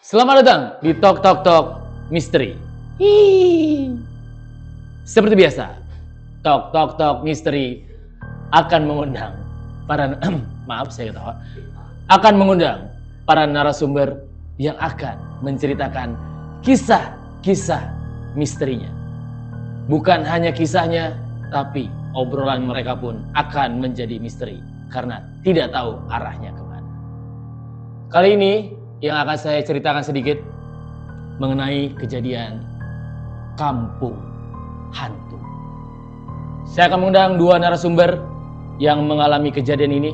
Selamat datang di Talk Talk Talk Misteri. Seperti biasa, Talk Talk Talk Misteri akan mengundang para maaf saya ketawa, akan mengundang para narasumber yang akan menceritakan kisah-kisah misterinya. Bukan hanya kisahnya, tapi obrolan mereka pun akan menjadi misteri karena tidak tahu arahnya kemana. Kali ini yang akan saya ceritakan sedikit mengenai kejadian kampung hantu. Saya akan mengundang dua narasumber yang mengalami kejadian ini.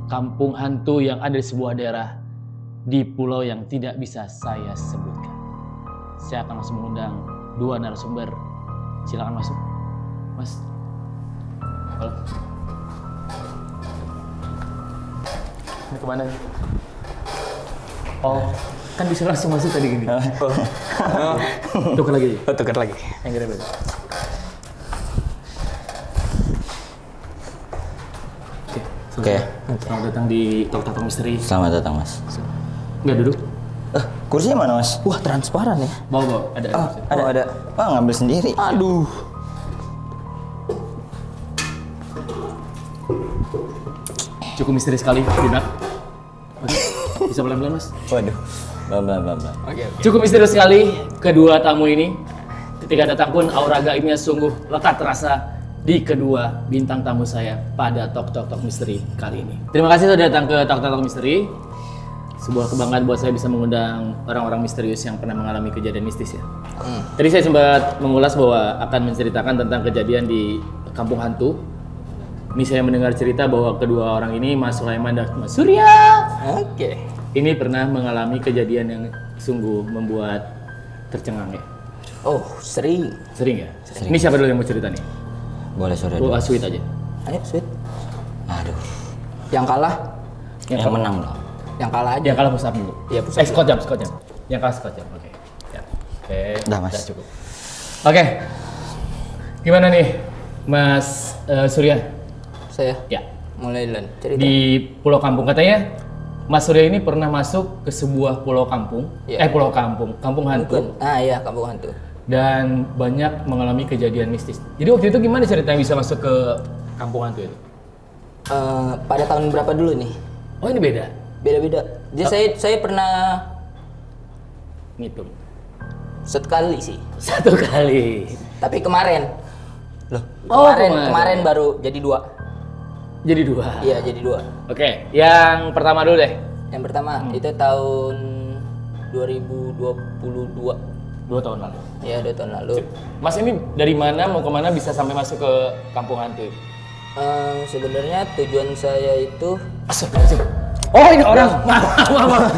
Kampung hantu yang ada di sebuah daerah di pulau yang tidak bisa saya sebutkan. Saya akan langsung mengundang dua narasumber. Silakan masuk, Mas. Halo. Ini kemana nih? Oh, kan bisa langsung masuk tadi gini. Tukar lagi. Oh, tukar lagi. Yang gede beda. Oke. Selamat datang di Talk Talk Misteri. Selamat datang, Mas. Nggak duduk? Kursinya mana, Mas? Wah, transparan ya. Bawa. Ada. Ada. Wah, ngambil sendiri. Aduh. Cukup misteri sekali, Dinak. Bisa pelan-pelan, Mas? Waduh. Bla. Oke. Cukup misterius sekali kedua tamu ini. Ketika datang pun aura gaibnya sungguh lekat terasa di kedua bintang tamu saya pada Talk Talk Talk Misteri kali ini. Terima kasih sudah datang ke Talk Talk Talk Misteri. Sebuah kebanggaan buat saya bisa mengundang orang-orang misterius yang pernah mengalami kejadian mistis ya. Tadi saya sempat mengulas bahwa akan menceritakan tentang kejadian di kampung hantu. Ini saya mendengar cerita bahwa kedua orang ini, Mas Sulaiman dan Mas Surya, Oke. ini pernah mengalami kejadian yang sungguh membuat tercengang ya. Oh, sering. Sering ya? Ini siapa dulu yang mau cerita nih? Boleh sore Oh, dulu. sweet aja. Ayo, sweet. Aduh. Yang kalah, Yang menang dong. yang kalah aja. Yang kalah push up dulu. Iya, push up. Squat jam. Yang kalah squat jam. Oke. Ya. Oke. Udah, Mas. Cukup. Oke. Gimana nih, Mas Surya? Saya Ya. mulai duluan. Cerita. Di pulau kampung katanya Mas Surya ini pernah masuk ke sebuah pulau kampung. Iya. Pulau kampung hantu. Iya, kampung hantu. Dan banyak mengalami kejadian mistis. Jadi waktu itu gimana ceritanya bisa masuk ke kampung hantu itu? Pada tahun berapa dulu nih? Oh, ini beda. Beda-beda. Jadi saya pernah Ngitung. sekali sih. Satu kali. Tapi kemarin. Loh, Oh, kemarin baru jadi 2. Jadi 2. Iya, jadi 2. Oke, yang pertama dulu deh. Yang pertama itu tahun 2022. 2 tahun lalu. Ya, 2 tahun lalu. Mas ini dari mana mau kemana bisa sampai masuk ke kampung hantu? Sebenarnya tujuan saya itu Astagfirullahaladzim. Oh, ini orang. Maaf.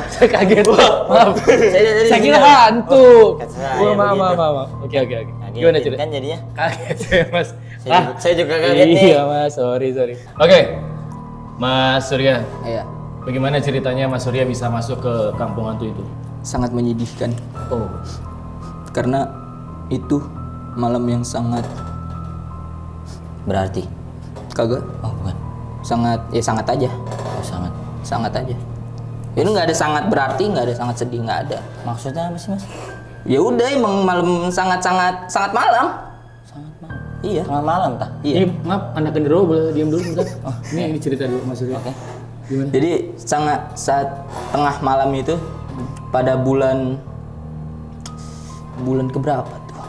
Saya kaget. Maaf. Saya kira hantu. Kata saya Maaf. Oke. Gimana cerita? Kan jadinya? Kaget saya, Mas. Saya juga kaget nih. Iya, Mas. Sorry. Oke. Mas Surya, ya bagaimana ceritanya Mas Surya bisa masuk ke kampung hantu itu? sangat menyedihkan. Oh. Karena itu malam yang sangat Berarti. kagak Oh, bukan. sangat aja Oh, sangat. aja. Ini nggak ada sangat berarti, nggak ada sangat sedih, nggak ada. Maksudnya apa sih, Mas? Ya udah, emang malam sangat malam. Sangat malam. Iya. Tengah malam, tah? Iya. Maaf, anak gendero boleh diam dulu bentar. Ini cerita dulu Mas Surya. Oke. Gimana? Jadi saat tengah malam itu pada bulan keberapa tuh?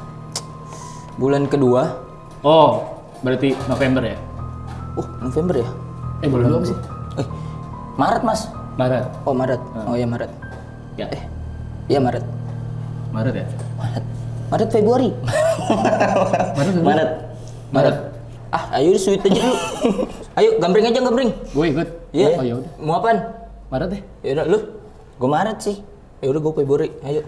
Bulan kedua. Oh, berarti November ya? November ya? Bulan dua apa sih? Maret, Mas. Maret. Oh, Maret. Oh ya, Maret. Ya. Iya, Maret. Maret ya? Maret Februari. Maret. Ayo sweet aja dulu. Ayo, gambreng aja, gambreng. Gue ikut. Iya. Oh ya udah. Mau apaan? Maret deh. Ya udah, lu. Gue Maret sih. Ya udah, gue Februari. Ayo.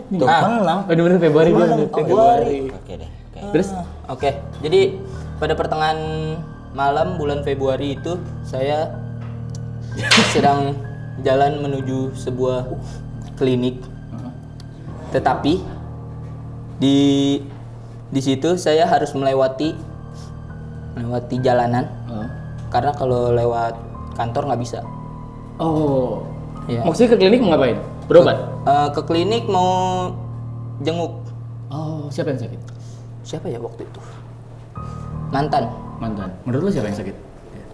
Tuh, menang. Oh, bener Februari gue. Februari. Oke deh. Oke. Terus? Oke. Jadi pada pertengahan malam bulan Februari itu saya sedang jalan menuju sebuah klinik. Tetapi di situ saya harus melewati jalanan Oh. karena kalau lewat kantor nggak bisa. Oh. Iya. Maksudnya ke klinik mau ngapain? Berobat? Ke klinik mau jenguk. Oh, siapa yang sakit? Siapa ya waktu itu? Mantan. Mantan. Menurut lu siapa yang sakit?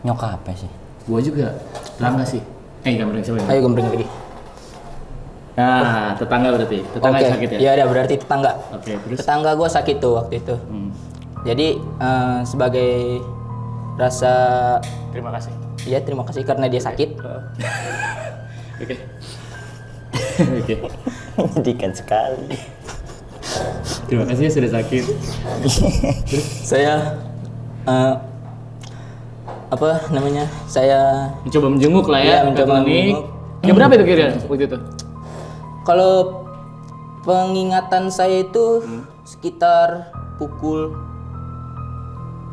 Nyokap apa sih? Gua juga. Rangga sih. Gambarin siapa yang? Ayo gembreng lagi. Nah, tetangga berarti. Tetangga yang sakit ya? Iya, ada berarti tetangga. Oke, terus? Tetangga gue sakit tuh waktu itu. Jadi sebagai rasa Terima kasih. ya terima kasih karena dia sakit. Oke. Oke. Menyedihkan sekali. Terima kasih ya sudah sakit. Saya apa namanya? Saya Mencoba menjenguk lah ya. Iya, ke mencoba klinik. menjenguk. Jam berapa itu kira waktu itu? kalau pengingatan saya itu sekitar pukul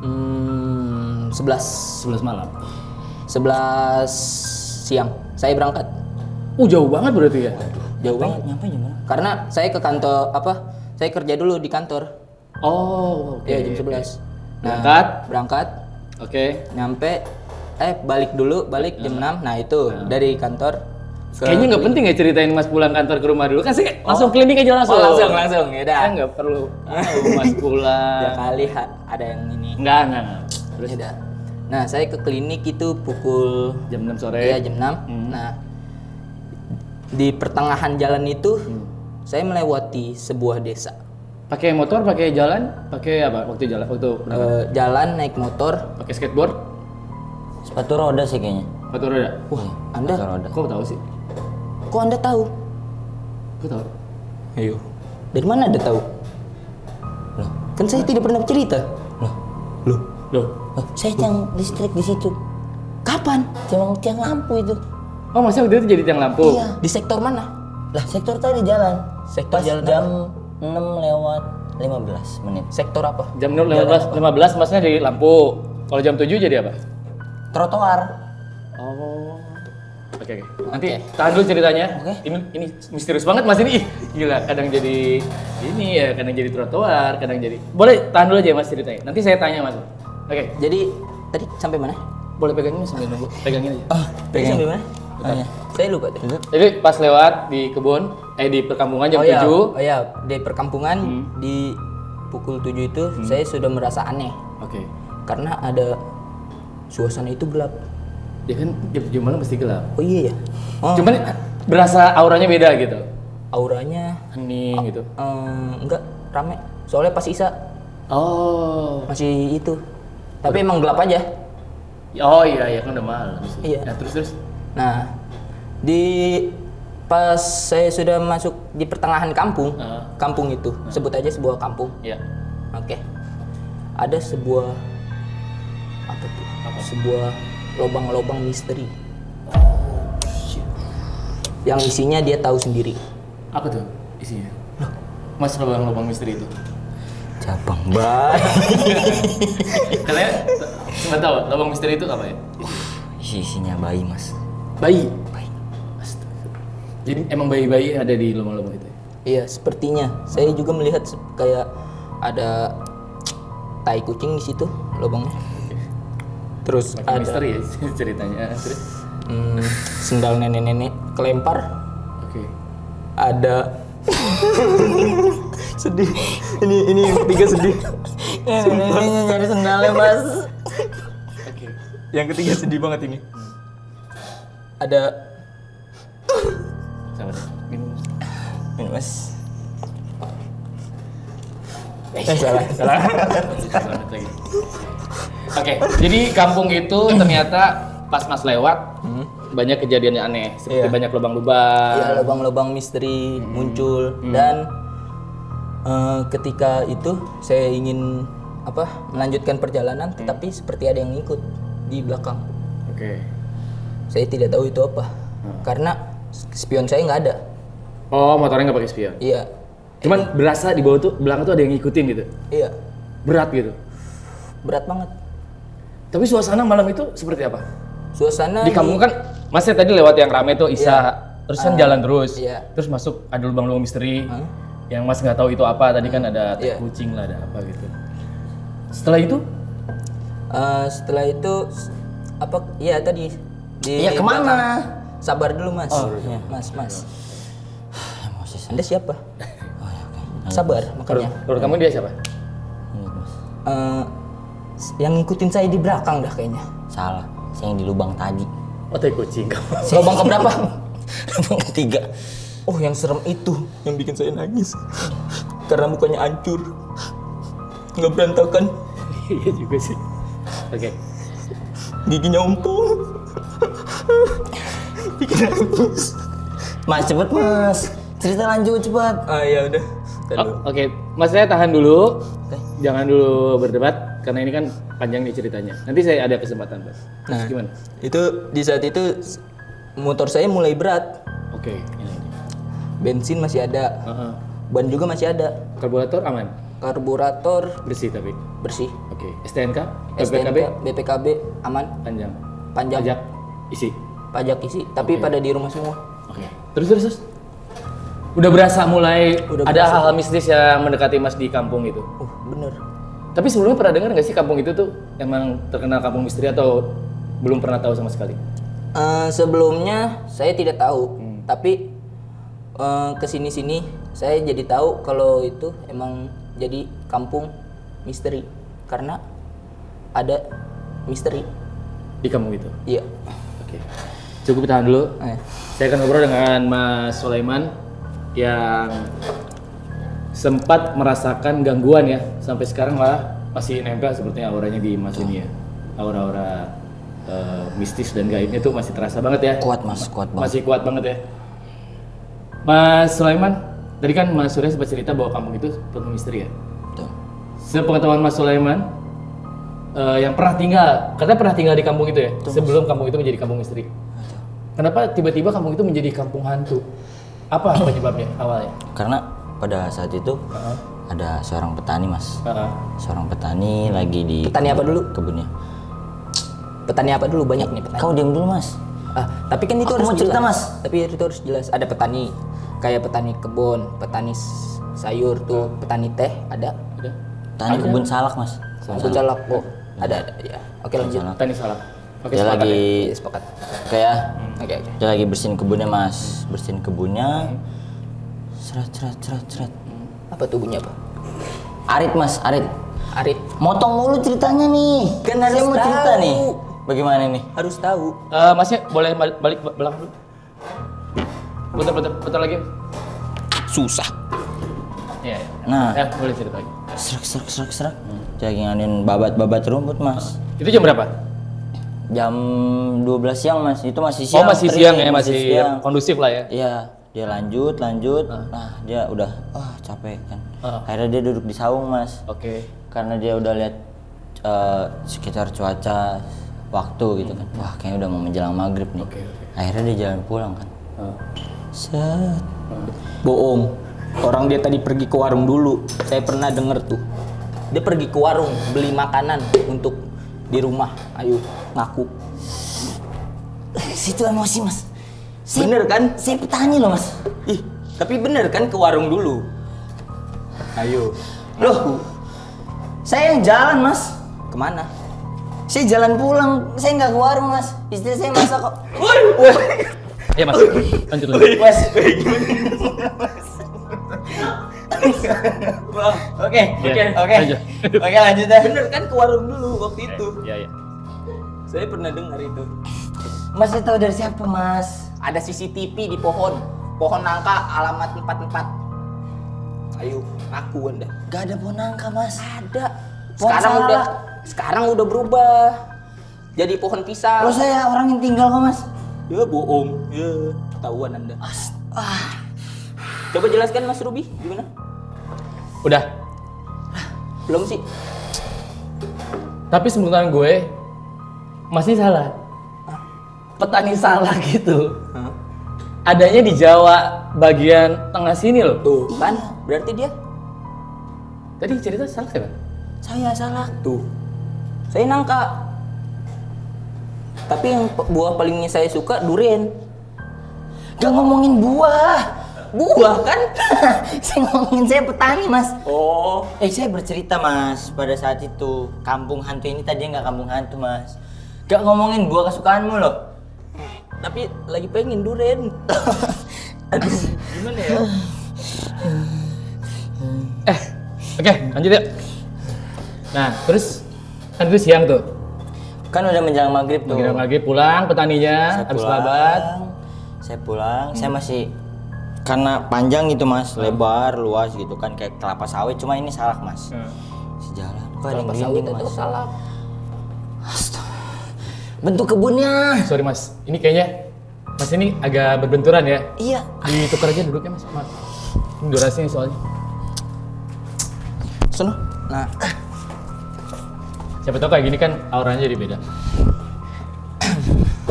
11 11 malam. 11 siang saya berangkat. Jauh banget berarti ya? Jauh banget. Nyampe jam berapa? Karena saya ke kantor saya kerja dulu di kantor. Oh, oke. Ya jam 11. Berangkat? Berangkat, Oke. nyampe balik jam 6. Nah, itu dari kantor ke Kayaknya nggak penting ya ceritain Mas pulang kantor ke rumah dulu. Kan sih langsung klinik aja langsung. langsung ya udah. Saya nggak perlu Mas Ya pulang. kali ada yang ini. Enggak. Terus Ya udah. Nah, saya ke klinik itu pukul jam 6 sore. Iya, jam 6. Nah, di pertengahan jalan itu saya melewati sebuah desa. Pakai motor, pakai jalan, pakai apa? Waktu jalan, waktu Jalan naik motor. pakai skateboard, Sepatu roda sih kayaknya. sepatu roda. Wah, Anda Sepatu roda. Kok tahu sih? kok Anda tahu? Kok tahu? Ayo. Dari mana Anda tahu? Loh. Kan saya tidak pernah cerita. Loh. Oh, saya tiang listrik di situ. Kapan? Tiang lampu itu. Oh, masih waktu itu jadi tiang lampu? Iya. Di sektor mana? Lah, sektor tadi jalan. Sektor Pas jalan jam 6 lewat 15 menit. Sektor apa? Jam 15 masnya di lampu. Kalau jam 7 jadi apa? Trotoar. Oh. Oke. Nanti Oke. tahan dulu ceritanya. Oke. Ini misterius banget Mas ini. Ih, gila, kadang jadi ini ya, kadang jadi trotoar, kadang jadi. Boleh tahan dulu aja Mas ceritanya. Nanti saya tanya Mas. Oke. Jadi tadi sampai mana? Boleh pegangin sambil nunggu. Pegangin aja. Tadi sampai mana? Oh, iya. Saya lupa deh. Jadi pas lewat di kebun, di perkampungan jam 7. Oh iya, di perkampungan di pukul 7 itu saya sudah merasa aneh Oke. karena ada suasana itu gelap. Ya kan jam malam pasti gelap. Oh iya ya. Oh, Cuman berasa auranya beda gitu. auranya Hening gitu. enggak rame. Soalnya pas Isa Oh. masih itu. Tapi emang gelap aja. Oh iya kan udah malam sih. Iya. Ya, terus. Nah, pas saya sudah masuk di pertengahan kampung, kampung itu, sebut aja sebuah kampung. Iya. Oke. Ada sebuah apa tuh? Sebuah lobang-lobang misteri. Yang isinya dia tahu sendiri. Apa tuh isinya? Mas lubang-lubang misteri itu. Cabang bayi. Kalian cuma tahu lubang misteri itu apa ya? Isinya bayi, Mas. Bayi. Astaga. Jadi emang bayi-bayi ada di lubang-lubang itu. Iya, sepertinya. Saya juga melihat kayak ada tai kucing di situ lubangnya. Terus Makin ada misteri ya ceritanya. Terus. sendal nenek-nenek kelempar. Oke. Ada sedih. Ini yang ketiga sedih. Ini nyari sendalnya, Mas. Oke. Yang ketiga sedih banget ini. Ada Sabar. Minum. Ini, Mas. salah. Banget lagi. Oke, jadi kampung itu ternyata pas Mas lewat banyak kejadian yang aneh, seperti Iya. banyak lubang-lubang. Ya, lubang-lubang misteri muncul dan ketika itu saya ingin melanjutkan perjalanan, tetapi seperti ada yang ngikut di belakang. Oke. Saya tidak tahu itu apa, karena spion saya nggak ada. Oh, motornya nggak pakai spion. Iya, Cuman berasa di bawah tuh belakang tuh ada yang ngikutin gitu. iya, Berat gitu. berat banget. Tapi suasana malam itu seperti apa? Suasana Di kampung kan Masnya tadi lewat yang rame tuh Isa, terus kan jalan terus. iya. Terus masuk ada lubang-lubang misteri. Yang Mas nggak tahu itu apa, tadi kan ada Iya. kucing lah, ada apa gitu. Setelah itu Setelah itu apa? Iya tadi. Iya, kemana? Sabar dulu mas. Oh, iya. Mas. Emosi saya. Anda siapa? Oh ya, oke. Sabar makanya. Menurut kamu dia siapa? Lanjut, Mas. Yang ngikutin saya di belakang dah kayaknya. Salah. Saya yang di lubang tadi. Oh, tai kucing kamu. Lubang keberapa? Lubang ketiga. Oh yang serem itu yang bikin saya nangis. Karena mukanya hancur. Nggak berantakan. Iya juga sih. Oke. Giginya ompong. Bikin nangis. Mas cepet mas. Cerita lanjut cepat. Ya udah. Oke, Mas saya tahan dulu. Oke. Jangan dulu berdebat karena ini kan panjang nih ceritanya. Nanti saya ada kesempatan, Mas. Terus Nah, gimana? itu di saat itu motor saya mulai berat. Oke, ini. Bensin masih ada, Heeh. ban juga masih ada. Karburator aman, Karburator bersih tapi. bersih. Oke, STNK, STNK, BPKB BPKB aman, panjang. panjang. Pajak isi. Pajak isi, tapi Oke. pada di rumah semua. Oke. Terus. Udah berasa mulai Udah ada berasa. hal-hal mistis yang mendekati Mas di kampung itu. Bener. Tapi sebelumnya pernah dengar nggak sih kampung itu tuh emang terkenal kampung misteri atau belum pernah tahu sama sekali? Sebelumnya saya tidak tahu, tapi kesini-sini saya jadi tahu kalau itu emang jadi kampung misteri karena ada misteri. Di kampung itu. Iya. Oke. Cukup tahan dulu. Eh, Saya akan ngobrol dengan Mas Sulaiman yang sempat merasakan gangguan ya sampai sekarang malah masih nempel sepertinya auranya di Mas ini ya. Aura-aura mistis dan gaibnya itu masih terasa banget ya. Kuat mas, kuat banget. Masih kuat banget ya. Mas Sulaiman, tadi kan Mas Surya sempat cerita bahwa kampung itu penuh misteri ya. Tuh. Sepengetahuan Mas Sulaiman yang katanya pernah tinggal di kampung itu ya, sebelum kampung itu menjadi kampung misteri. Kenapa tiba-tiba kampung itu menjadi kampung hantu? Apa penyebabnya awalnya? Karena pada saat itu ada seorang petani mas. Seorang petani lagi di Petani apa dulu? kebunnya. Petani apa dulu? Banyak nih petani. Kau diam dulu mas. Tapi kan itu Aku harus mau cerita, jelas. Mas. Tapi itu harus jelas. Ada petani, kayak petani kebun, petani sayur tuh, petani teh ada. Ada? Petani kebun salak mas. Kebun salak, oh ada ya. Oke lanjut. Salak. Tani salah. Oke, Dia sepakat lagi ya? Iya, sepakat. kayak Oke. dia lagi bersihin kebunnya mas. Bersihin kebunnya. Seret. Apa tuh bunyi apa? Arit mas, arit. Arit. Motong mulu ceritanya nih. Kan Saya harus mau cerita tahu. nih. Bagaimana nih? Harus tahu. Masnya boleh balik belakang dulu. Putar lagi. Susah. Iya. Nah. Ya, boleh cerita lagi. Serak. Dia lagi nganin babat rumput mas. Itu jam berapa? Jam 12 siang mas. Itu masih Oh, siang. masih terik, siang ya, masih siang. kondusif lah ya. Iya, dia lanjut. Nah, dia udah capek kan. Akhirnya dia duduk di saung mas. Oke. Karena dia udah lihat sekitar cuaca, waktu gitu kan. Wah, kayaknya udah mau menjelang maghrib nih. Oke. Akhirnya dia jalan pulang kan. Set. Bohong. Orang dia tadi pergi ke warung dulu. Saya pernah denger tuh. Dia pergi ke warung beli makanan untuk di rumah. Ayo, ngaku. Situ emosi mas. Bener kan? Saya petani loh mas. Ih, tapi bener kan ke warung dulu. Ayo. Loh, saya yang jalan mas. Kemana? Saya jalan pulang. Saya nggak ke warung mas. Istri saya masak kok. Ya mas, lanjut. Mas. Oke. Lanjut. Oke lanjut ya. Bener kan ke warung dulu waktu itu. Iya. Saya pernah dengar itu. Mas saya tahu dari siapa mas? Ada CCTV di pohon nangka alamat 44. Ayo, ngaku Anda. Gak ada pohon nangka mas. Ada. Pohon salak. Sekarang udah berubah. Jadi pohon pisang. Lo saya orang yang tinggal kok mas. Ya bohong. Ya, ketahuan Anda. Coba jelaskan Mas Ruby, gimana? Udah. Belum sih. Tapi sebutan gue masih salah. Petani salah gitu. Adanya di Jawa bagian tengah sini loh. Tuh, kan? Berarti dia Tadi cerita salah siapa? Saya salah. tuh. Saya nangka. Tapi yang buah palingnya saya suka durian. Gak ngomongin buah. Buah kan? Saya ngomongin saya petani mas. Oh, Saya bercerita mas pada saat itu kampung hantu ini tadinya nggak kampung hantu mas. Gak ngomongin buah kesukaanmu loh. tapi lagi pengen duren. Aduh, gimana ya? Oke, lanjut yuk. Nah, terus kan itu siang tuh. Kan udah menjelang maghrib tuh. Menjelang maghrib pulang petaninya habis babat. Saya pulang, saya masih karena panjang gitu mas, lebar, luas gitu kan kayak kelapa sawit, cuma ini salak mas. Sejalan, kok ada yang Kelapa sawit merinding itu mas. salah. Astaga. Bentuk kebunnya. Sorry mas, ini kayaknya mas ini agak berbenturan ya. Iya. Ditukar aja duduknya mas. Maaf. Ini durasinya soalnya. Sono. Nah, Siapa tahu kayak gini kan auranya jadi beda.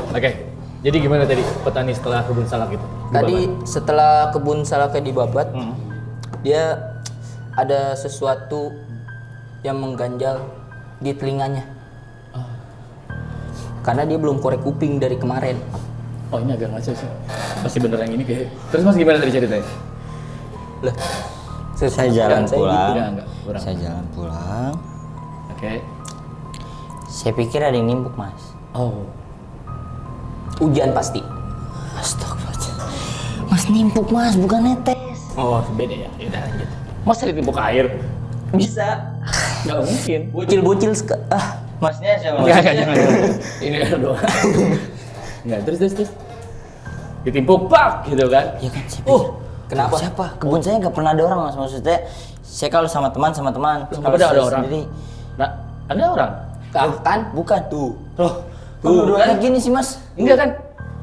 Oke, jadi gimana tadi petani setelah kebun salak itu? tadi setelah kebun salaknya dibabat, Hmm. dia ada sesuatu yang mengganjal di telinganya. Karena dia belum korek kuping dari kemarin. Oh ini agak ngaco sih. Pasti bener yang ini kayak. Terus mas gimana tadi ceritanya? Lah, Saya jalan pulang. Enggak, kurang. Saya jalan pulang. Oke. Saya pikir ada yang nimbuk mas. Oh. Hujan pasti. Astagfirullah. Mas nimpuk mas, bukan netes. Oh beda ya. Yaudah lanjut. Masa ditimpuk air? Bisa. Nggak mungkin. Bocil-bocil Masnya siapa? Enggak, jangan. Ini air doang. Enggak, terus. Ditimpuk pak gitu kan? Ya kan saya pikir. kenapa? Siapa? Kebun saya nggak pernah ada orang mas, maksudnya saya kalau sama teman. Kalau ada orang. Sendiri, Nah, ada orang? Kan? bukan. Tuh. Kok dua kayak gini sih mas? Enggak kan?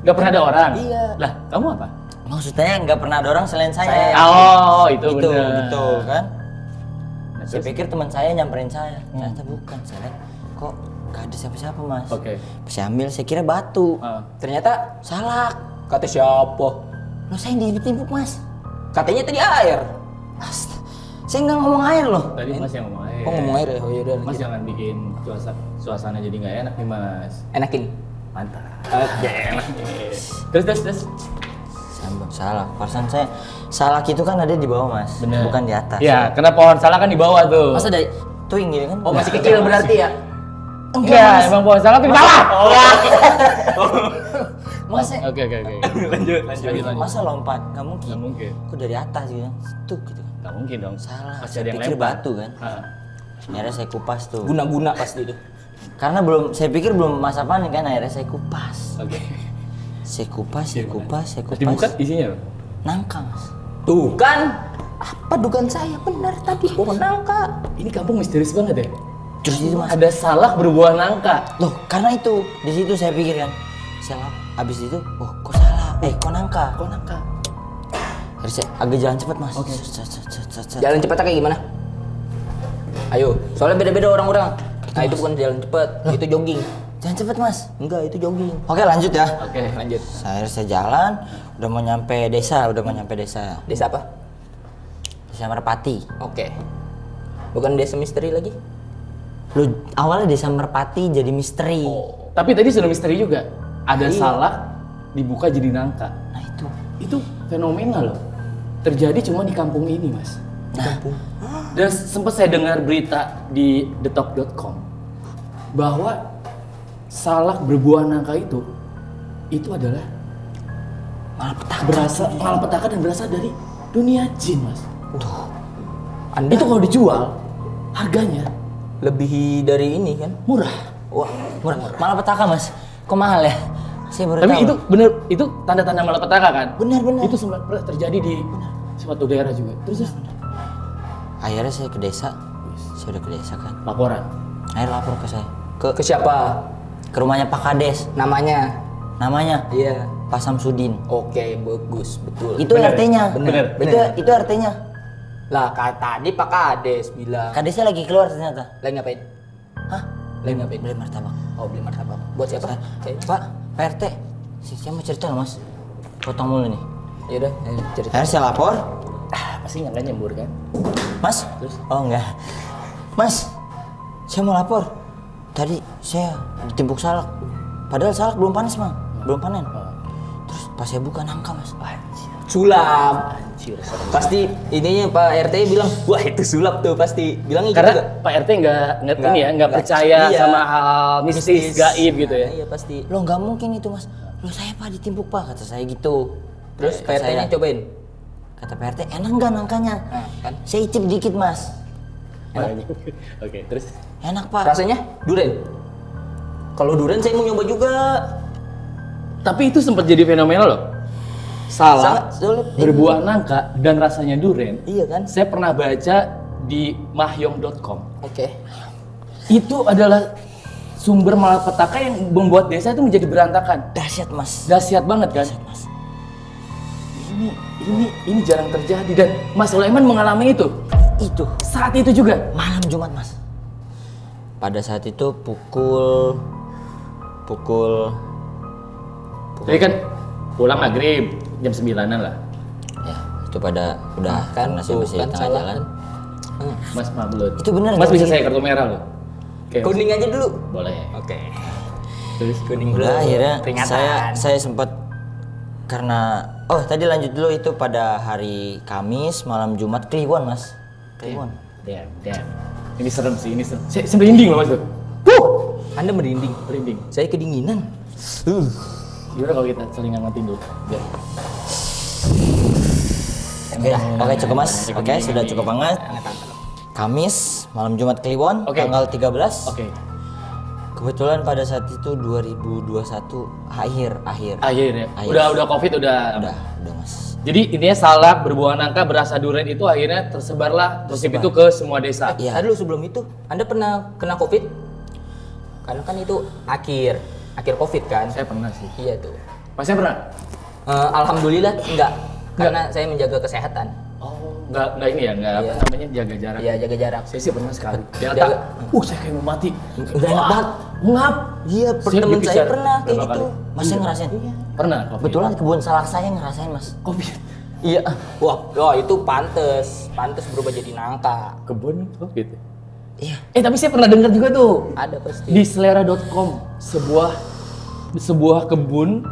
Enggak pernah ada orang? Iya. Lah, kamu apa? Maksudnya nggak pernah ada orang selain saya. Oh, itu Gitu, bener. gitu kan? Nah, Saya terus? pikir teman saya nyamperin saya, ternyata bukan. Saya lihat kok nggak ada siapa-siapa mas. Oke. Saya ambil, saya kira batu. Ah. Ternyata Salak. kata siapa? Loh saya yang ditimpuk mas. Katanya tadi air. Saya nggak ngomong air loh. Tadi mas yang ngomong air. Oh ngomong air ya? Oh yaudah. Mas jangan bikin suasana jadi nggak enak nih mas. Enakin. Mantap. Oke, enak nih. Terus. Saya ambil salak. Perasaan saya salak itu kan ada di bawah mas, Bener. bukan di atas. Ya, karena pohon salak kan di bawah tuh. Masa ada tuing gitu kan? Oh masih kecil berarti ya? Enggak, emang pohon salak tuh di bawah. Masa Oke. Lanjut. masa lompat? Nggak mungkin. Nggak mungkin. Kok dari atas gitu kan? Tuk gitu. Nggak mungkin dong. Salah. Pasti Saya ada yang pikir lempar. batu kan. Ah. Akhirnya saya kupas tuh. Guna-guna pasti itu. Karena saya pikir belum masa panen kan, akhirnya saya kupas. Oke. Saya kupas. Terus dibuka isinya apa? Nangka mas. Tuh kan? Apa dugaan saya benar tadi? Oh nangka. Ini kampung misterius banget ya. Terus itu mas. Ada salak berbuah nangka. Loh karena itu di situ saya pikir kan. Saya abis itu, oh kok salah? Kok nangka? Kok nangka? Harus saya agak jalan cepat mas. Oke. Jalan cepatnya kayak gimana? Ayo, soalnya beda-beda orang-orang. Nah itu bukan jalan cepat, itu jogging. Jangan cepet mas. Enggak, itu jogging. Oke lanjut ya. Oke, lanjut. Saya jalan, udah mau nyampe desa. Desa apa? Desa Merpati. Oke. Bukan desa misteri lagi? Lu awalnya desa Merpati jadi misteri. Tapi tadi sudah misteri juga. Ada Iya. salak dibuka jadi nangka. Nah itu. Itu fenomena loh. Terjadi cuma di kampung ini, Mas. Dan sempat saya dengar berita di thetalk.com bahwa salak berbuah nangka itu adalah malapetaka dan berasal dari dunia jin, Mas. Anda Itu kalau dijual harganya lebih dari ini kan? Murah. Wah, Murah. Malah petaka mas. Kok mahal ya? Saya baru Tapi tahu. itu bener, itu tanda-tanda malapetaka kan? Benar. Itu sempat pernah terjadi di suatu daerah juga. Terus Akhirnya saya ke desa. Saya udah ke desa kan. laporan. Akhirnya lapor ke saya. ke siapa? Ke rumahnya Pak Kades. Namanya? Namanya Iya. Pak Samsudin. Oke, bagus, betul. Itu Bener. RT-nya. Bener. Itu RT-nya. Lah, tadi Pak Kades bilang. Kadesnya lagi keluar ternyata. Lagi ngapain? Hah? Lagi ngapain? Beli martabak. Oh, beli martabak. Buat siapa? Kayaknya. Pak RT. Saya mau cerita loh mas. Potong mulu nih. Yaudah, ayo cerita. Akhirnya saya lapor. Pasti nggak nyembur kan? Mas? Oh enggak. Mas, saya mau lapor. Tadi saya ditimpuk salak. Padahal salak belum panas bang. Belum panen. Terus pas saya buka nangka mas. Sulap. Pasti ininya Pak RT bilang, wah itu sulap tuh pasti. Bilangnya Karena juga. Pak RT nggak Nggak percaya iya. sama hal mistis, gaib gitu ya. Iya pasti. Loh nggak mungkin itu mas. Loh saya Pak ditimpuk Pak, kata saya gitu. Terus Kata PRT-nya saya, cobain. Kata PRT, enak nggak nangkanya? Nah, kan. Saya icip dikit Mas. Oke, terus Enak Pak. Rasanya durian. Kalau durian saya mau nyoba juga. tapi itu sempat jadi fenomena loh. Salak Sangat sulit. berbuah nangka dan rasanya durian. Iya kan? Saya pernah baca di mahyong.com. Oke. Itu adalah sumber malapetaka yang membuat desa itu menjadi berantakan. Dahsyat Mas. Dahsyat banget kan? Dahsyat Mas. Ini jarang terjadi dan Mas Sulaiman mengalami itu. Itu Saat itu juga. malam Jumat Mas. Pada saat itu pukul Jadi kan pulang maghrib jam 9-an lah. ya itu pada udah Kan karena saya tuh, masih di kan tengah salah jalan. kan. Mas Mablud. Itu benar, Mas bisa Mas. saya kartu merah loh. Oke, Mas. Kuning aja dulu. Boleh. Oke. Terus Kuning dulu. Udah akhirnya Peringatan. saya sempat karena tadi lanjut dulu itu pada hari Kamis malam Jumat Kliwon Mas. Kliwon. Damn. Ini serem sih, ini serem. Saya merinding loh Mas tuh. Anda merinding. Merinding. Saya kedinginan. Gimana kalau kita saling ngangetin dulu? Biar. Oke cukup Mas. Oke sudah cukup banget. Kamis malam Jumat Kliwon Oke. tanggal 13. Oke. Kebetulan pada saat itu 2021 akhir. Akhir ya. Akhir. Udah Covid udah. Udah Mas. Jadi intinya salak berbuah nangka berasa durian itu akhirnya tersebarlah gosip itu ke semua desa. Iya. Tadi dulu sebelum itu, Anda pernah kena COVID? Karena kan itu akhir COVID kan? Saya pernah sih. Iya tuh. Masnya pernah? Alhamdulillah enggak. Karena saya menjaga kesehatan. Oh, enggak ini ya, enggak Iya. apa namanya jaga jarak. Iya, jaga jarak. Saya sih pernah sekali. Delta. Jaga. Saya kayak mau mati. Nggak enak Wah, banget. Ngap. Iya Saya temen di saya PCR pernah kayak berapa gitu. kali? Mas saya ngerasain. Pernah. Covid. Kebetulan kebun salak saya ngerasain Mas. Covid. Iya. Wah, itu pantes berubah jadi nangka. Kebun Covid. Iya. Tapi saya pernah dengar juga tuh Ada pasti. di selera.com sebuah kebun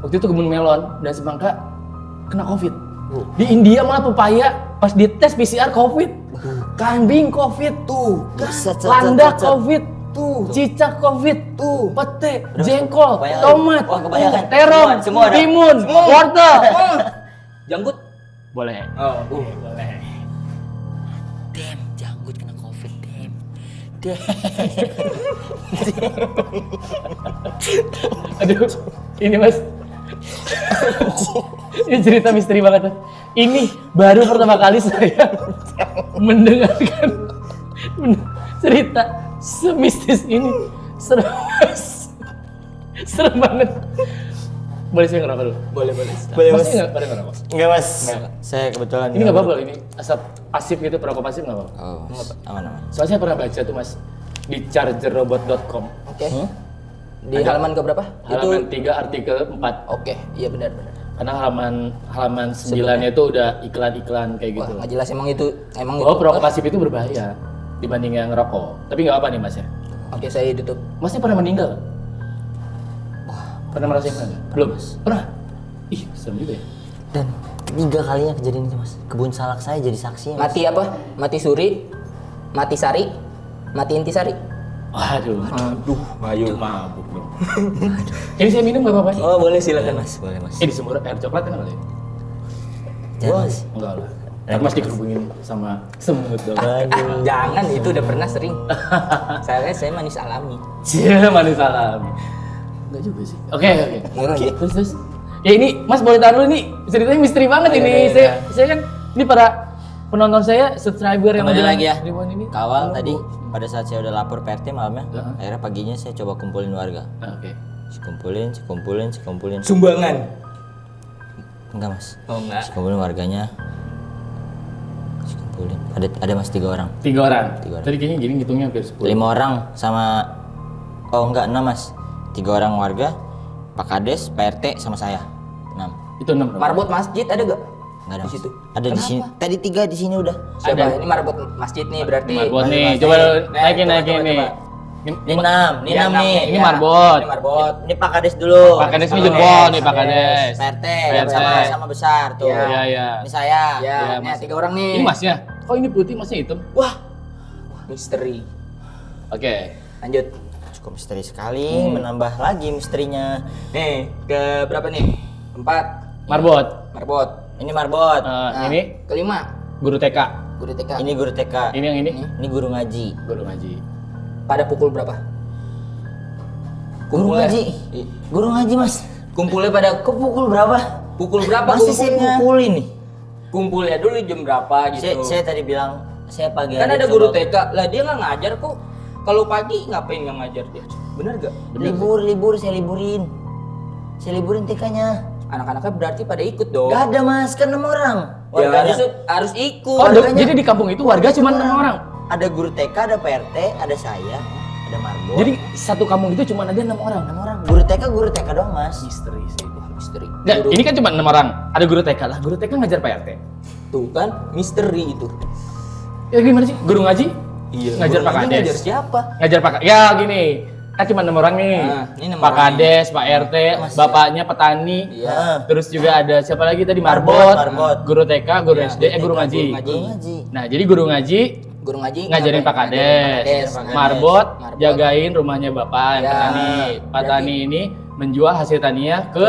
waktu itu kebun melon dan semangka kena Covid. Di India malah pepaya pas dites PCR Covid. Kambing Covid tuh. Landak Covid. Tuh, cicak Covid, tuh, pete, jengkol, kebanyakan. tomat, Wah, kebanyakan. terong, Semua ada. timun, wortel. Janggut? Boleh. Oh, Boleh. Damn, janggut kena Covid, damn. Aduh, ini Mas. Ini cerita misteri banget. Ini baru pertama kali saya mendengarkan cerita semistis ini. Serem, Mas. Serem banget. Boleh saya ngerokok dulu? boleh. Boleh, Mas. Masnya nggak pada ngerokok? Enggak Mas. Saya kebetulan Ini nggak apa-apa, ini asap pasif gitu, perokok pasif nggak apa-apa. Oh, aman. Soalnya saya pernah baca tuh Mas di chargerrobot.com. Oke. Di halaman ke berapa? Halaman 3 artikel 4. Oke, iya benar. Karena halaman 9-nya itu udah iklan-iklan kayak Wah, gitu. nggak jelas emang itu. Bahwa perokok pasif itu berbahaya dibanding yang ngerokok. Tapi nggak apa nih Mas ya. Oke, saya tutup. Masnya pernah meninggal? Pernah merasakan nggak? Belum? Pernah? Ih, serem juga ya. Dan ketiga kalinya kejadian itu Mas. Kebun salak saya jadi saksi. Mas. Mati apa? Mati suri, mati sari, mati intisari. Aduh, ayo mabuk dong. Ini saya minum nggak apa-apa? Oh, boleh silakan. Mas, boleh Mas. Di semur air coklat kan ada ya? Jangan Mas. Enggak lah. Tapi Mas dikerubungin sama semut dong. Jangan, itu udah pernah sering. Saya manis alami. Cia manis alami. Enggak juga sih. Oke. Oke. Terus. Ya ini Mas boleh taruh dulu ini ceritanya misteri banget ini. Saya kan ini para penonton saya subscriber yang Kembali udah lagi ya. ribuan ini. Kawal tadi pada saat saya udah lapor PRT malamnya, akhirnya paginya saya coba kumpulin warga. Oke. Kumpulin. Sumbangan. Enggak Mas. Oh, enggak. Kumpulin warganya. Kumpulin. Ada Mas 3 orang. 3 orang. Tiga orang. Tadi kayaknya gini ngitungnya hampir 10. 5 orang sama enggak 6 Mas. 3 orang warga, Pak Kades, Pak RT sama saya. 6. Itu 6. Marbot masjid ada gak? Enggak ada Di Mas. situ. Ada di sini. Tadi 3 di sini udah. Siapa? Ada. Ini marbot masjid nih berarti. Marbot nih. Marbot Coba masjid. naikin coba. nih. Ini 6 Iya, enam nih. Ini Iya. marbot. Ini marbot. Ini Pak Kades dulu. Pak Kades ini Oke. jempol nih Pak Kades. Pak RT, PRT. sama besar tuh. Iya. Ini saya. Ya, Iya, ini Mas. 3 orang nih. Ini Masnya. Kok ini putih Masnya hitam? Wah, misteri. Oke. Lanjut. cukup misteri sekali. Menambah lagi misterinya. Nih, ke berapa nih? 4. Marbot. Marbot. Ini marbot. Ini Kelima, guru TK. guru TK. Ini guru TK. Ini yang ini Ini guru ngaji. guru ngaji. Pada pukul berapa? Guru Kumpulnya. ngaji. Guru ngaji mas. Kumpulnya pada Kok pukul berapa? pukul berapa Masih saya kumpulnya? pukulin nih. Kumpulnya dulu jam berapa gitu. Saya tadi bilang saya pagi Kan hari ada coba- guru TK, lah dia nggak ngajar kok. Kalau pagi ngapain nggak ngajar dia? Bener gak? Libur saya liburin. Saya liburin TK-nya. Anak-anaknya berarti pada ikut dong. Gak ada mas, kan 6 orang. Ya Warganya. harus ikut. Oh, Warganya- jadi di kampung itu warga cuma 6 orang. Ada guru TK, ada PRT, ada saya, ada Marbot. Jadi satu kampung itu cuma ada 6 orang. 6 orang. Guru TK doang mas. Misteri sih. Misteri. Nggak, ini kan cuma 6 orang. Ada guru TK lah. Guru TK ngajar PRT. Tuh kan misteri itu. Ya gimana sih? Guru ngaji? Iya. Ngajar Pak Ngajar Kades. siapa? Ngajar Pak. Ya gini. Kan cuma 6 orang nih. Nah, ini 6 Pak orang Kades, Pak RT, bapaknya petani. Iya. Terus juga ada siapa lagi tadi? Marbot. Marbot. Guru TK, guru Iya, SD, guru ngaji. Guru ngaji. Nah, jadi guru ngaji Guru ngaji ngajarin Pak Kades. Marbot jagain rumahnya bapak yang Ya, petani. Petani ini menjual hasil taninya ke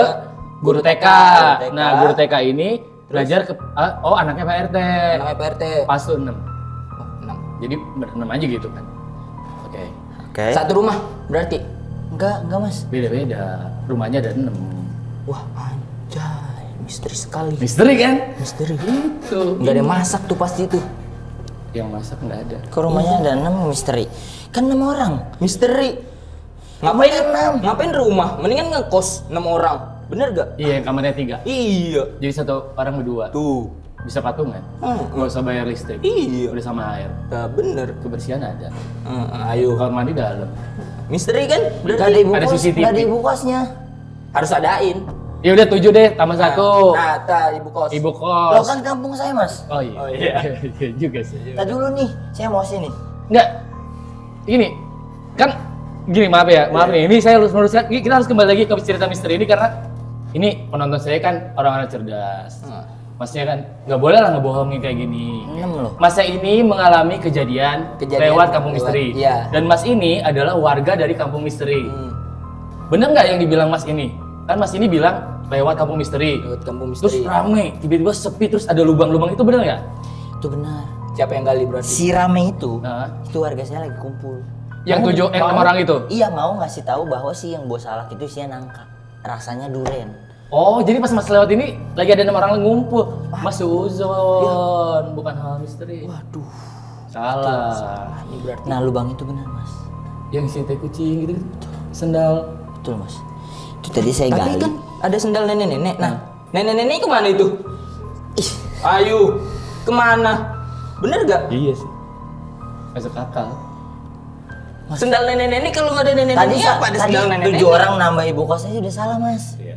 Guru guru TK. TK. Nah, guru TK ini belajar ke oh anaknya Pak RT. Namanya PRT. Pas tuh 6. Oh, 6. Jadi berenam aja gitu kan. Oke. Oke. Satu rumah berarti. Enggak mas. Beda-beda. Rumahnya ada 6. Wah, anjay, misteri sekali. Misteri kan? Misteri. Itu. Enggak ada yang masak tuh pasti tuh. Yang masak nggak ada. Ke rumahnya ada 6 misteri. Kan 6 orang. Misteri. Ngapain rumah? Mendingan ngekos 6 orang. Bener gak? Iya, yang kamarnya 3. Iya. Jadi satu orang berdua. Tuh. Bisa patungan. Hmm. Nggak usah bayar listrik. Iya. Udah sama air. Nah, bener. Kebersihan ada. Ayo. Kamar mandi dalam. Misteri kan? Gak Berarti ada ibu ada kos. CCTV. Gak ada ibu kosnya. harus adain. Ya udah 7 deh, tambah 1. Nah, ibu kos. Ibu Lo kos. kan kampung saya mas. Oh iya. Oh, iya. Iya juga sih. Tadi dulu nih, saya emosi nih. Enggak. Ini kan gini, maaf nih. Ini saya harus meluruskan. Kita harus kembali lagi ke cerita misteri ini karena ini penonton saya kan orang-orang cerdas. Masnya kan nggak boleh lah ngebohongin kayak gini. 6 loh. Mas ini mengalami kejadian lewat kampung misteri. iya. Dan Mas ini adalah warga dari kampung misteri. Bener nggak yang dibilang Mas ini? Kan Mas ini bilang lewat kampung misteri. Lewat kampung Terus misteri. rame, tiba-tiba sepi, terus ada lubang-lubang, itu bener nggak? Itu benar. Siapa yang gali berarti? Si rame itu, Nah. itu warga saya lagi kumpul. Yang 6 orang itu? Iya, mau ngasih tahu bahwa si yang bawa salak itu sih nangka. Rasanya duren. Oh, jadi pas Mas lewat ini lagi ada 6 orang ngumpul. Mas Suzon, bukan hal misteri. Waduh. Salah. Ini berarti. Nah, lubang itu benar, Mas. Yang isi teh kucing gitu, sendal. Betul, Mas. Itu tadi saya Tapi gali. kan ada sendal nenek-nenek. Nah, nenek-nenek kemana itu? Ayo, kemana? Bener gak? Iya sih. Masuk akal. Sendal nenek-nenek kalau nggak ada Tadi nenek-nenek apa ada tadi sendal nenek-nenek? 7 orang nambah ibu kos aja udah salah, Mas. Iya.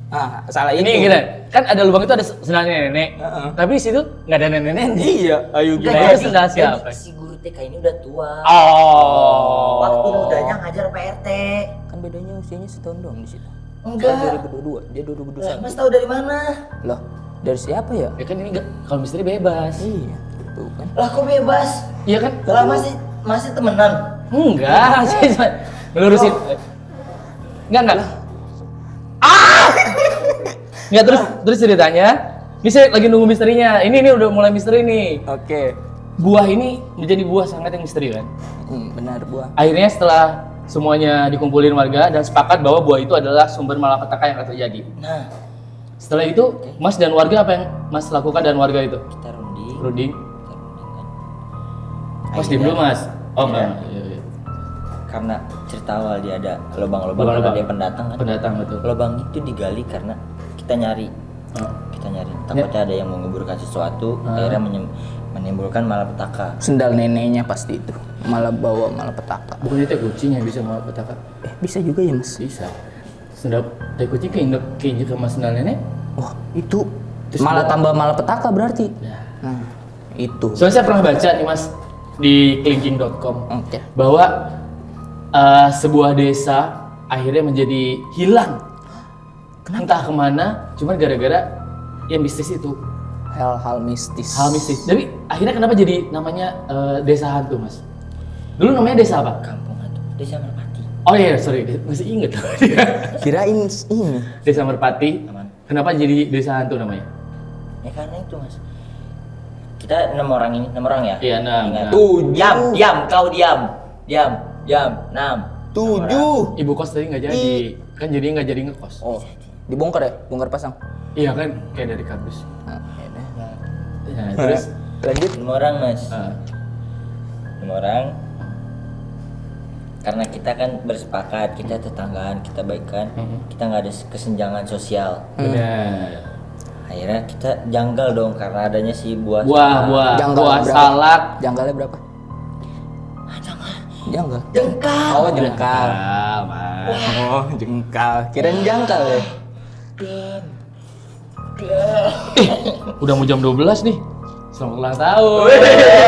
Ah, salah Ini itu. gila, kan ada lubang itu ada sendalnya nenek. Heeh. Tapi di situ nggak ada nenek-nenek. Iya, ayo Nah, gimana? itu sendal siapa? Si guru TK ini udah tua. Oh. Waktu mudanya ngajar PRT. Kan bedanya usianya setahun doang di situ. Enggak. Saya 2022, dia 2021. Mas tahu dari mana? Loh, dari siapa ya? Ya kan ini nggak, kalau misteri bebas. Iya, tuh kan. Lah kok bebas? Iya kan? Lah masih temenan. Enggak, saya cuma melurusin. Enggak. Enggak, terus ceritanya. Ini saya lagi nunggu misterinya. Ini udah mulai misteri nih. Oke. Buah ini menjadi buah sangat yang misteri kan. Benar, buah. Akhirnya setelah semuanya dikumpulin warga dan sepakat bahwa buah itu adalah sumber malapetaka yang akan terjadi. Nah, Setelah itu, Mas dan warga apa yang Mas lakukan dan warga itu? kita runding. Runding. Kan. Mas diem dulu Mas. Oh Iya. enggak. Iya. Karena cerita awal dia ada lubang-lubang Lubang-lubang. karena dia pendatang kan. Pendatang betul. Lubang itu digali karena kita nyari. Oh. Kita nyari. Takutnya ada yang menguburkan sesuatu, akhirnya menimbulkan malapetaka. Sendal neneknya pasti itu. Malah bawa malah petaka. Bukannya teh kucing yang bisa malapetaka? Bisa juga ya, Mas? Bisa. Sendal teh kucing keinjek sama sendal nenek? Wah, itu Terus malah bawa- tambah malah petaka berarti. Nah. Nah, itu. Soalnya saya pernah baca nih Mas di kelingking.com Oke. bahwa sebuah desa akhirnya menjadi hilang. Entah kemana, cuma gara-gara yang bisnis itu. Hal-hal mistis. Hal mistis. Tapi akhirnya kenapa jadi namanya desa hantu Mas? Dulu namanya desa apa? Kampung hantu. Desa Merpati. Oh iya, sorry, masih inget. Kirain ini. Desa Merpati. Aman. Kenapa jadi desa hantu namanya? Ya karena itu mas. Kita 6 orang ya? Iya, 6. Ingat. Tujuh. Diam, kau diam. Diam, 6. 7. Ibu kos tadi nggak jadi, kan jadi nggak jadi ngekos. Oh, dibongkar ya? Bongkar pasang. Iya kan, kayak dari kardus. Nah, ya udah. Nah, terus Lanjut. 5 orang mas. ah, 5 orang. Karena kita kan bersepakat, kita tetanggaan, kita baikan, kita nggak ada kesenjangan sosial. benar. Akhirnya kita janggal dong karena adanya si buah. Buah Janggal berapa? salak. Janggalnya berapa? Janggal. Jengkal. Oh, jengkal. Mas. Oh, jengkal. Kirain jangkal ya. Udah mau jam 12 nih. Selamat ulang tahun.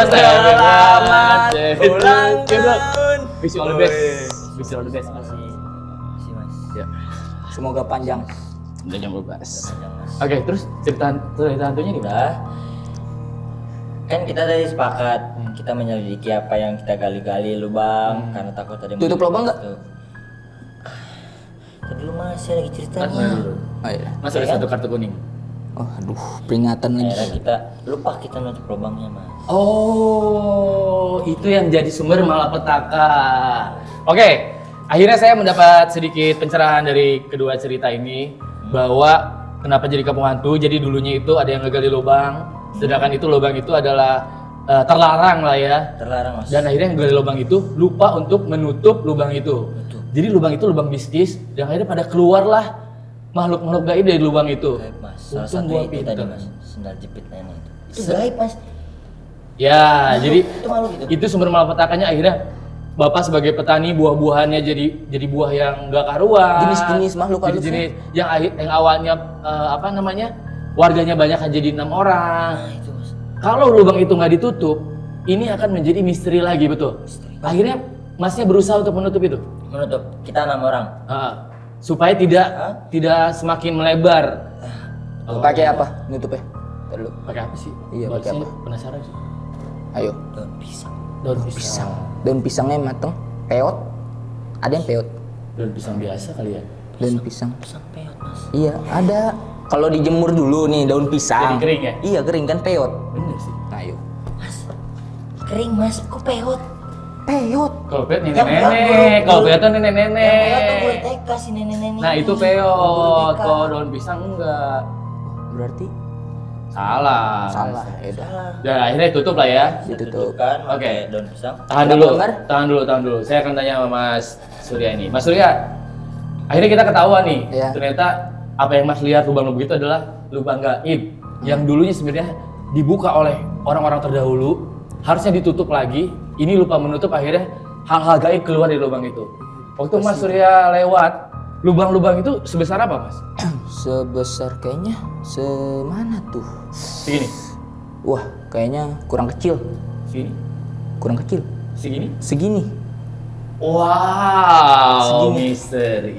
Selamat ulang tahun. Wish you all the best. Wish you all the best. Masih mas. Ya, Semoga panjang. udah jam 12. Panjang, mas. Oke, terus cerita hantunya nih, Bang. Udah. Kan kita tadi sepakat kita menyelidiki apa yang kita gali-gali lubang karena takut ada yang Tutup lubang nggak? Tuh. Tadi lu masih lagi Kan ceritanya. dulu. Oh iya. Mas ada satu kartu kuning. Oh, aduh, peringatan Akhirnya lagi. kita lupa kita nutup lubangnya mas. Oh, itu yang jadi sumber malapetaka. Oke, akhirnya saya mendapat sedikit pencerahan dari kedua cerita ini bahwa kenapa jadi kampung hantu. Jadi dulunya itu ada yang ngegali lubang, sedangkan itu lubang itu adalah terlarang lah ya. Terlarang mas. Dan akhirnya yang gali lubang itu lupa untuk menutup lubang itu. Betul. Jadi lubang itu lubang mistis dan akhirnya pada keluarlah makhluk-makhluk gaib dari lubang itu. Gaib mas. Salah Untung satu gua itu pinter. tadi mas. Sendal jepit nenek itu. Itu gaib mas. Ya, jadi Itu makhluk itu. itu sumber malapetakannya akhirnya Bapak sebagai petani buah-buahannya jadi buah yang enggak karuan. Jenis-jenis makhluk halus jenis yang awalnya apa namanya? Warganya banyak jadi 6 orang. Nah itu mas. Kalau lubang itu nggak ditutup, ini akan menjadi misteri lagi, betul. Misteri. Akhirnya masnya berusaha untuk menutup itu. Menutup. Kita 6 orang. Supaya tidak semakin melebar. Pakai apa? Nutupnya. Ntar dulu. Pakai apa sih? Iya, Buat pakai saya apa? Penasaran sih. Ayo. Daun pisang. Daun pisang. Daun pisangnya mateng, peot. Ada yang peot. Daun pisang biasa kali ya. Daun pisang. Pisang peot mas. Iya, ada. Kalau dijemur dulu nih daun pisang. Jadi kering ya? Iya, kering kan peot. Bener sih. Nah, ayo. Mas. Kering mas. Kok peot? Peot. Kalau peot Yang nenek-nenek, peot kalau dulu. peot tuh Yang peot tuh nenek-nenek. gue TK si nenek-nenek. Nah itu peot, kalau daun pisang enggak. Berarti Salah. salah. Ya udah. Salah. Dan akhirnya tutup lah ya. Ditutup. Kan Oke. pakai daun pisang. Tahan Ada dulu, gambar? tahan dulu. Saya akan tanya sama Mas Surya ini. Mas Surya, akhirnya kita ketahuan nih, Iya. ternyata apa yang Mas lihat lubang-lubang itu adalah lubang gaib yang dulunya sebenarnya dibuka oleh orang-orang terdahulu, harusnya ditutup lagi. Ini lupa menutup, akhirnya hal-hal gaib keluar dari lubang itu. Waktu Mas Surya lewat, lubang-lubang itu sebesar apa, Mas? Sebesar kayaknya semana tuh? Segini, Wah, kayaknya kurang kecil. segini, Kurang kecil. segini. Segini. Wow, Segini. misteri.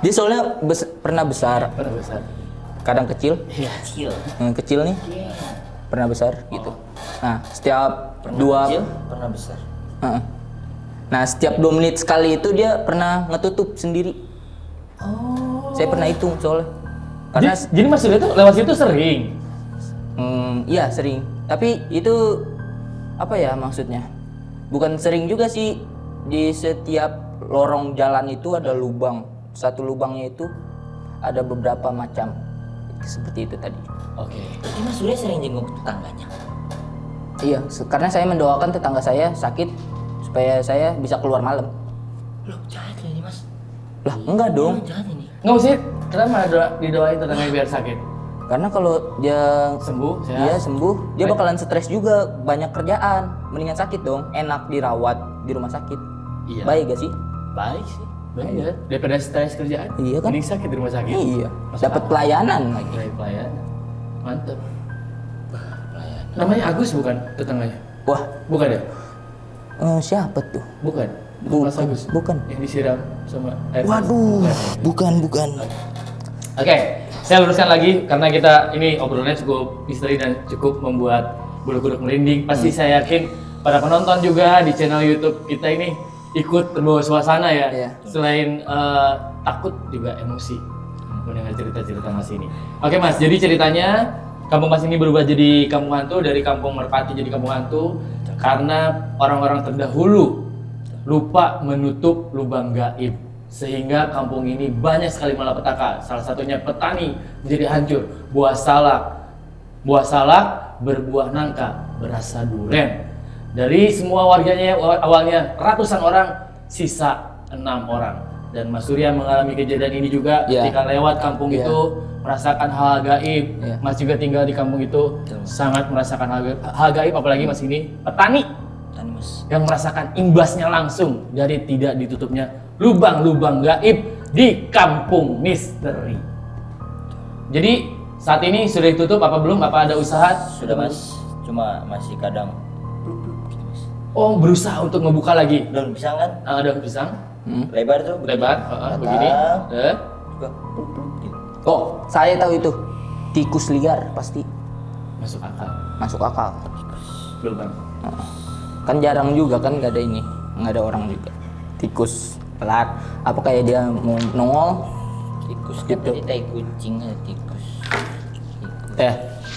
Dia soalnya pernah besar, Pernah besar. kadang kecil. Iya. Kecil. Kecil nih, pernah besar gitu. Nah, setiap Pernah dua kecil, pernah besar. Heeh. Nah, setiap 2 menit sekali itu dia pernah ngetutup sendiri. Oh. Saya pernah hitung soalnya. Karena Jadi Mas Surya tuh lewat situ sering. iya sering. Tapi itu apa ya maksudnya? Bukan sering juga sih. Di setiap lorong jalan itu ada lubang. Satu lubangnya itu ada beberapa macam. Seperti itu tadi. Oke. Jadi Mas Surya sering jenguk tetangganya. Iya, karena saya mendoakan tetangga saya sakit supaya saya bisa keluar malam. Loh jahat loh ini mas. Lah, enggak dong. Jahat ini. Nggak usah, kenapa didoain tetangganya biar sakit? Karena kalau dia Sembuh, sehat? dia sembuh, dia bakalan stres juga, banyak kerjaan. Mendingan sakit dong, enak dirawat di rumah sakit. Iya. Baik gak sih? Baik sih, bener. Daripada stres kerjaan, Iya kan? mending sakit di rumah sakit. Iya, Masuk dapat akal. pelayanan lagi. Dari pelayanan. Mantep. Namanya Agus bukan tetangganya? Wah, Bukan ya? siapa tuh? Bukan. Bukan, Mas Agus. bukan. Yang disiram sama air. Waduh, Bukan. bukan. Oke, saya luruskan lagi karena kita ini obrolannya cukup misteri dan cukup membuat bulu kuduk merinding. Pasti saya yakin para penonton juga di channel YouTube kita ini ikut terbawa suasana ya. Iya. Selain takut juga emosi mendengar cerita-cerita Mas ini. Oke Mas, jadi ceritanya kampung Mas ini berubah jadi kampung hantu, dari kampung Merpati jadi kampung hantu karena orang-orang terdahulu lupa menutup lubang gaib, sehingga kampung ini banyak sekali malapetaka. Salah satunya petani menjadi hancur, buah salak berbuah nangka, berasa duren. Dari semua warganya awalnya ratusan orang, sisa 6 orang. Dan Mas Surya mengalami kejadian ini juga ketika lewat kampung itu, merasakan hal gaib. Mas juga tinggal di kampung itu, sangat merasakan hal gaib, apalagi Mas ini petani Mas. yang merasakan imbasnya langsung dari tidak ditutupnya lubang-lubang gaib di kampung misteri. Jadi saat ini sudah ditutup apa belum? Apa ada usaha? Sudah Mas, cuma masih kadang Oh, berusaha untuk membuka lagi. daun pisang kan? Ada pisang, Lebar tuh. lebar, begini. Juga gitu. Oh, saya tahu itu. Tikus liar pasti Masuk akal. masuk akal. Lubang. Kan jarang juga kan nggak ada ini, nggak ada orang juga. Tikus pelat. Apa kayak dia mau nongol? Tikus Gitu. kan tadi tai kucing ya, tikus.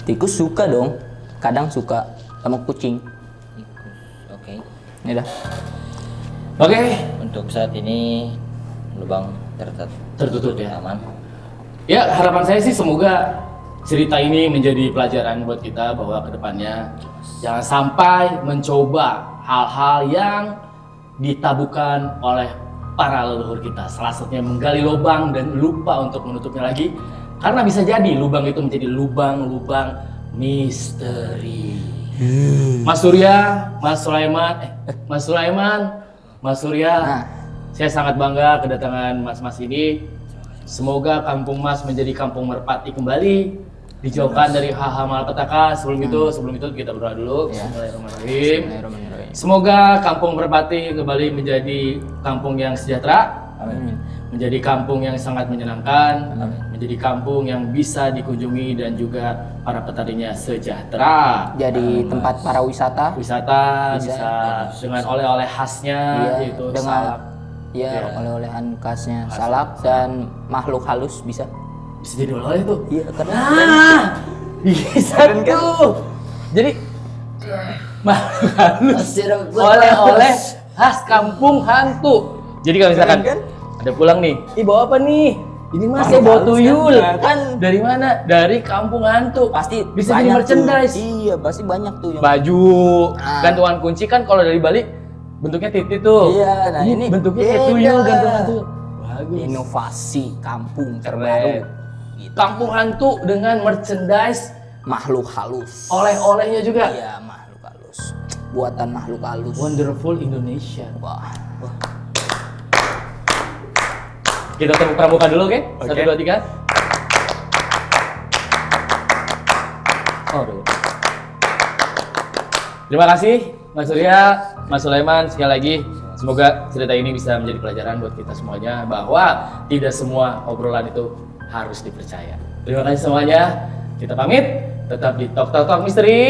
Tikus suka dong. Kadang suka sama kucing. Tikus. Oke. Ini dah. Oke, Untuk saat ini lubang tertutup ya. aman. Ya, harapan saya sih semoga cerita ini menjadi pelajaran buat kita bahwa kedepannya jangan sampai mencoba hal-hal yang ditabukan oleh para leluhur kita. Salah satunya menggali lubang dan lupa untuk menutupnya lagi. Karena bisa jadi lubang itu menjadi lubang-lubang misteri. Mas Surya, Mas Sulaiman, Mas Surya, saya sangat bangga kedatangan Mas-mas ini. Semoga kampung Mas menjadi kampung Merpati kembali, dijauhkan dari hal-hal malapetaka. Sebelum itu kita berdoa dulu. Bismillahirrahmanirrahim. Bismillahirrahmanirrahim. Semoga kampung Merpati kembali menjadi kampung yang sejahtera. Amin. Menjadi kampung yang sangat menyenangkan, menjadi kampung yang bisa dikunjungi dan juga para petaninya sejahtera. Jadi tempat para wisata. Wisata bisa dengan oleh-oleh khasnya, yaitu salak. Ya, oleh-olehan khasnya salak dan makhluk halus bisa. Bisa jadi oleh-oleh tuh. Iya, karena Bisa tuh. Jadi makhluk halus, oleh-oleh khas kampung hantu. Jadi kalau misalkan ada pulang nih, bawa apa nih? Ini Mas saya bawa tuyul. Kan Dari mana? Dari kampung hantu. pasti Bisa jadi banyak merchandise. tuh. Iya, pasti banyak tuh yang Baju, gantungan kunci kan kalau dari Bali bentuknya titik tuh. Iya, nah ini bentuknya kayak beda. tuyul gantungan hantu. Bagus. inovasi kampung terbaru. Keren. Kampung hantu dengan merchandise, Makhluk halus. oleh-olehnya juga. Iya, makhluk halus. Buatan makhluk halus. Wonderful Indonesia. Wah. Kita tepuk pramuka dulu, oke? 1, 2, 3. Oh, dulu. Terima kasih Mas Surya, Mas Sulaiman, sekali lagi. Semoga cerita ini bisa menjadi pelajaran buat kita semuanya bahwa tidak semua obrolan itu harus dipercaya. Terima kasih semuanya. Kita pamit. Tetap di Tok Tok Tok Misteri.